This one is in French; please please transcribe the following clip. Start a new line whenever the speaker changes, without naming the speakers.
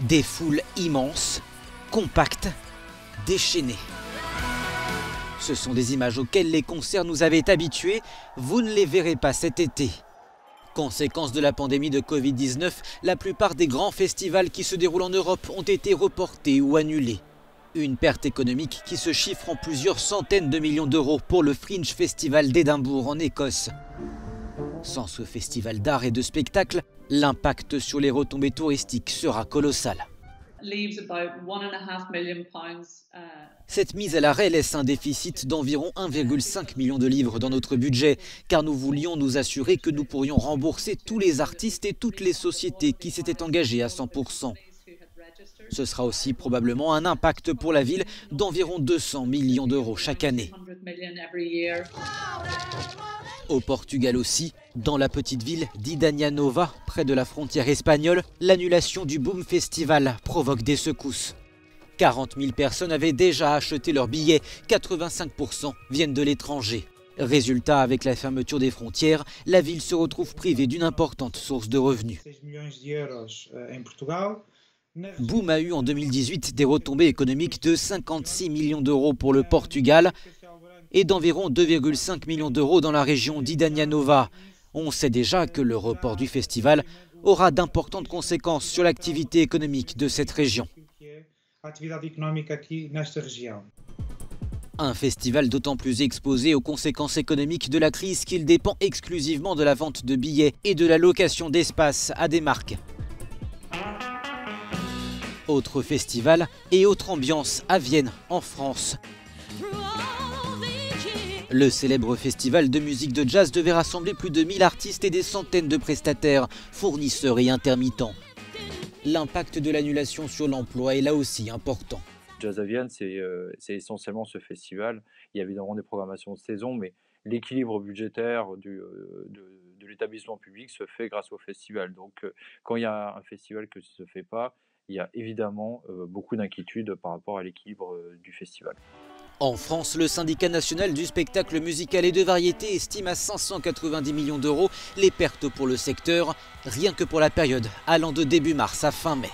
Des foules immenses, compactes, déchaînées. Ce sont des images auxquelles les concerts nous avaient habitués, vous ne les verrez pas cet été. Conséquence de la pandémie de Covid-19, la plupart des grands festivals qui se déroulent en Europe ont été reportés ou annulés. Une perte économique qui se chiffre en plusieurs centaines de millions d'euros pour le Fringe Festival d'Édimbourg en Écosse. Sans ce festival d'art et de spectacle, l'impact sur les retombées touristiques sera colossal. Cette mise à l'arrêt laisse un déficit d'environ 1,5 million de livres dans notre budget, car nous voulions nous assurer que nous pourrions rembourser tous les artistes et toutes les sociétés qui s'étaient engagées à 100%. Ce sera aussi probablement un impact pour la ville d'environ 200 millions d'euros chaque année. Au Portugal aussi, dans la petite ville d'Idania Nova, près de la frontière espagnole, l'annulation du Boom Festival provoque des secousses. 40 000 personnes avaient déjà acheté leurs billets, 85% viennent de l'étranger. Résultat, avec la fermeture des frontières, la ville se retrouve privée d'une importante source de revenus. Boom a eu en 2018 des retombées économiques de 56 millions d'euros pour le Portugal et d'environ 2,5 millions d'euros dans la région d'Idania Nova. On sait déjà que le report du festival aura d'importantes conséquences sur l'activité économique de cette région. Un festival d'autant plus exposé aux conséquences économiques de la crise qu'il dépend exclusivement de la vente de billets et de la location d'espace à des marques. Autre festival et autre ambiance à Vienne, en France. Le célèbre festival de musique de jazz devait rassembler plus de 1000 artistes et des centaines de prestataires, fournisseurs et intermittents. L'impact de l'annulation sur l'emploi est là aussi important.
Jazz à Vienne, c'est essentiellement ce festival. Il y a évidemment des programmations de saison, mais l'équilibre budgétaire de l'établissement public se fait grâce au festival. Donc quand il y a un festival que ça ne se fait pas, il y a évidemment beaucoup d'inquiétudes par rapport à l'équilibre du festival.
En France, le syndicat national du spectacle musical et de variété estime à 590 millions d'euros les pertes pour le secteur, rien que pour la période allant de début mars à fin mai.